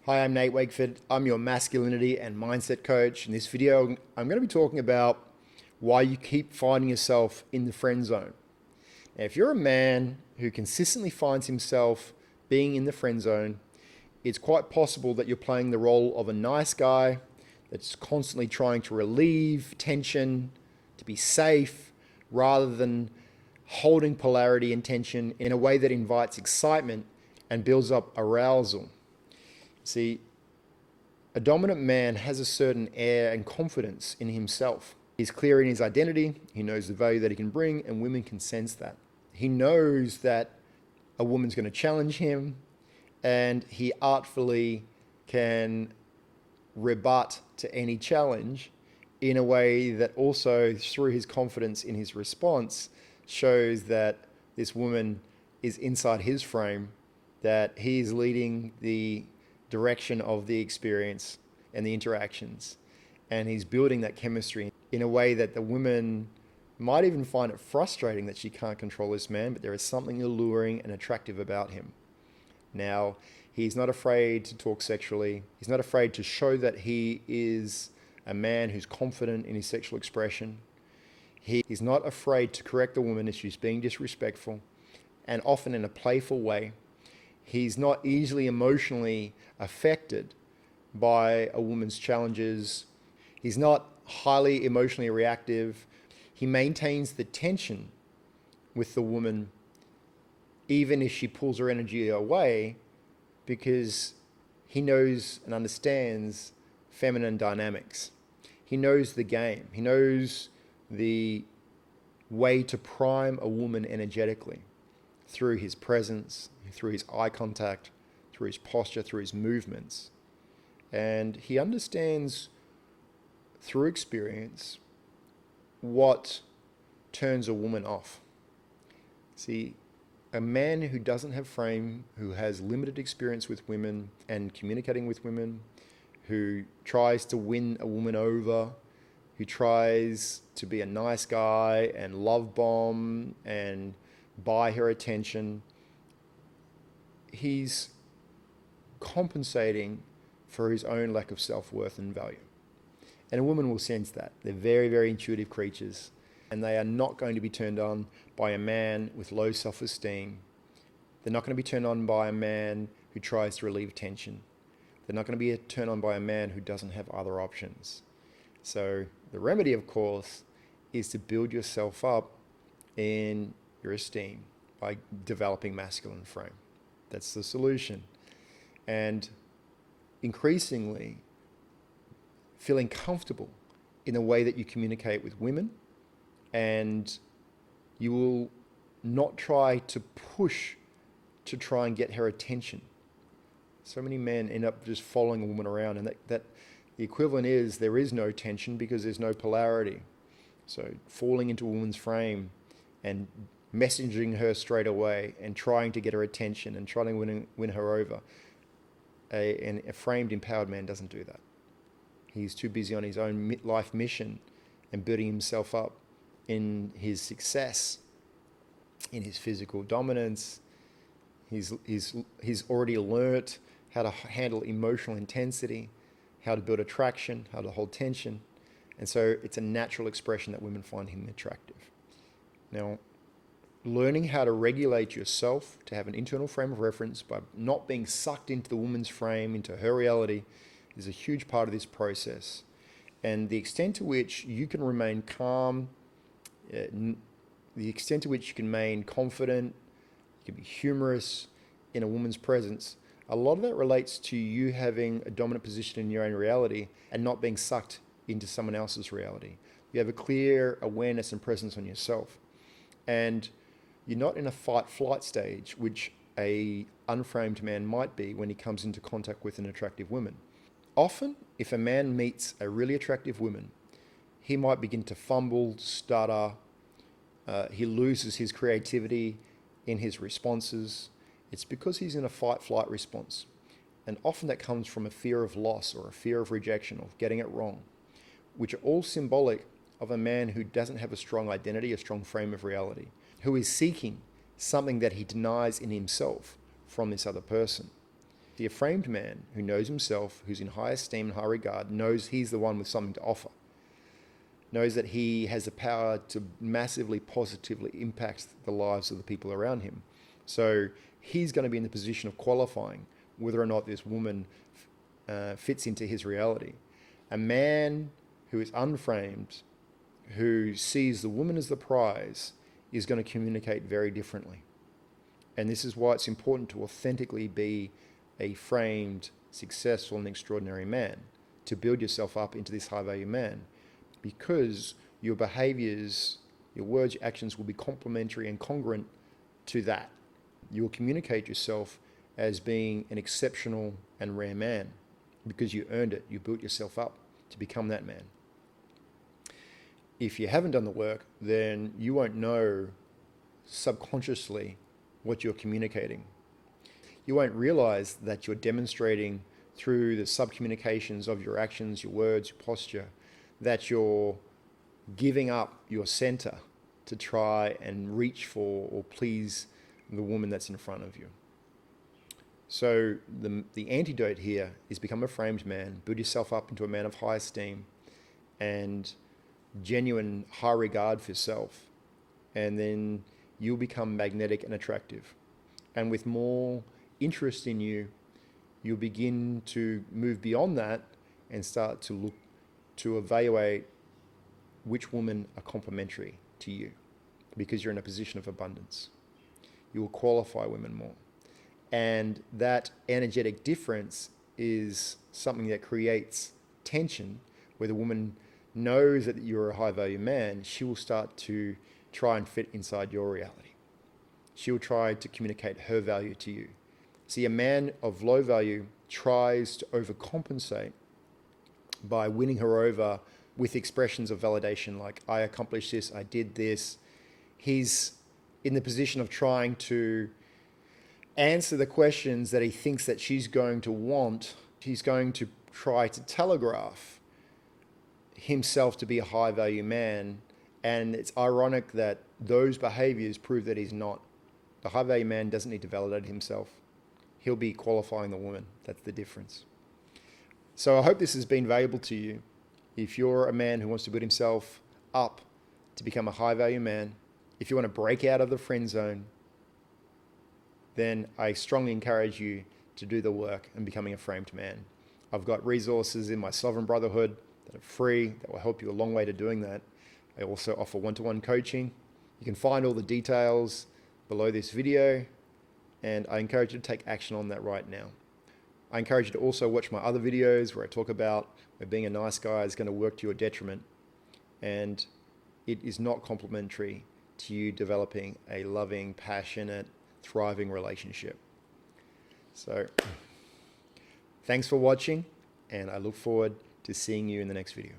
Hi, I'm Nate Wakeford. I'm your masculinity and mindset coach. In this video, I'm going to be talking about why you keep finding yourself in the friend zone. Now, if you're a man who consistently finds himself being in the friend zone, it's quite possible that you're playing the role of a nice guy that's constantly trying to relieve tension, to be safe, rather than holding polarity and tension in a way that invites excitement and builds up arousal. See, a dominant man has a certain air and confidence in himself. He's clear in his identity, he knows the value that he can bring, and women can sense that. He knows that a woman's going to challenge him, and he artfully can rebut to any challenge in a way that also, through his confidence in his response, shows that this woman is inside his frame, that he is leading the direction of the experience and the interactions. And he's building that chemistry in a way that the woman might even find it frustrating that she can't control this man, but there is something alluring and attractive about him. Now, he's not afraid to talk sexually. He's not afraid to show that he is a man who's confident in his sexual expression. He's not afraid to correct the woman if she's being disrespectful, and often in a playful way. He's not easily emotionally affected by a woman's challenges. He's not highly emotionally reactive. He maintains the tension with the woman even if she pulls her energy away, because he knows and understands feminine dynamics. He knows the game. He knows the way to prime a woman energetically through his presence, through his eye contact, through his posture, through his movements. And he understands through experience what turns a woman off. See, a man who doesn't have frame, who has limited experience with women and communicating with women, who tries to win a woman over, who tries to be a nice guy and love bomb and buy her attention, he's compensating for his own lack of self-worth and value. And a woman will sense that. They're very, very intuitive creatures, and they are not going to be turned on by a man with low self-esteem. They're not going to be turned on by a man who tries to relieve tension. They're not going to be turned on by a man who doesn't have other options. So the remedy, of course, is to build yourself up in your esteem by developing masculine frame. That's the solution. And increasingly feeling comfortable in the way that you communicate with women, and you will not try to push to try and get her attention. So many men end up just following a woman around, and that the equivalent is there is no tension because there's no polarity. So falling into a woman's frame and messaging her straight away and trying to get her attention and trying to win her over. A framed, empowered man doesn't do that. He's too busy on his own life mission and building himself up in his success, in his physical dominance. He's already learnt how to handle emotional intensity, how to build attraction, how to hold tension. And so it's a natural expression that women find him attractive. Now, learning how to regulate yourself, to have an internal frame of reference by not being sucked into the woman's frame, into her reality, is a huge part of this process. And the extent to which you can remain calm, the extent to which you can remain confident, you can be humorous in a woman's presence, a lot of that relates to you having a dominant position in your own reality and not being sucked into someone else's reality. You have a clear awareness and presence on yourself. And you're not in a fight-flight stage, which a unframed man might be when he comes into contact with an attractive woman. Often, if a man meets a really attractive woman, he might begin to fumble, stutter, he loses his creativity in his responses. It's because he's in a fight-flight response. And often that comes from a fear of loss or a fear of rejection or getting it wrong, which are all symbolic of a man who doesn't have a strong identity, a strong frame of reality, who is seeking something that he denies in himself from this other person. The framed man who knows himself, who's in high esteem and high regard, knows he's the one with something to offer, knows that he has the power to massively positively impact the lives of the people around him. So he's going to be in the position of qualifying whether or not this woman fits into his reality. A man who is unframed, who sees the woman as the prize, is going to communicate very differently. And this is why it's important to authentically be a framed, successful, and extraordinary man, to build yourself up into this high-value man, because your behaviors, your words, your actions will be complementary and congruent to that. You will communicate yourself as being an exceptional and rare man because you earned it. You built yourself up to become that man. If you haven't done the work, then you won't know subconsciously what you're communicating. You won't realize that you're demonstrating through the subcommunications of your actions, your words, your posture, that you're giving up your center to try and reach for or please the woman that's in front of you. So the antidote here is become a framed man, build yourself up into a man of high esteem and genuine high regard for yourself, and then you'll become magnetic and attractive. And with more interest in you, you'll begin to move beyond that and start to look to evaluate which women are complementary to you, because you're in a position of abundance. You will qualify women more. And that energetic difference is something that creates tension, where the woman knows that you're a high value man. She will start to try and fit inside your reality. She will try to communicate her value to you. See, a man of low value tries to overcompensate by winning her over with expressions of validation like, I accomplished this, I did this. He's in the position of trying to answer the questions that he thinks that she's going to want. He's going to try to telegraph himself to be a high value man. And it's ironic that those behaviors prove that he's not. The high value man doesn't need to validate himself. He'll be qualifying the woman. That's the difference. So I hope this has been valuable to you. If you're a man who wants to build himself up to become a high value man, if you want to break out of the friend zone, then I strongly encourage you to do the work and becoming a framed man. I've got resources in my Sovereign Brotherhood that are free, that will help you a long way to doing that. I also offer one-to-one coaching. You can find all the details below this video, and I encourage you to take action on that right now. I encourage you to also watch my other videos where I talk about where being a nice guy is going to work to your detriment, and it is not complementary to you developing a loving, passionate, thriving relationship. So thanks for watching, and I look forward to seeing you in the next video.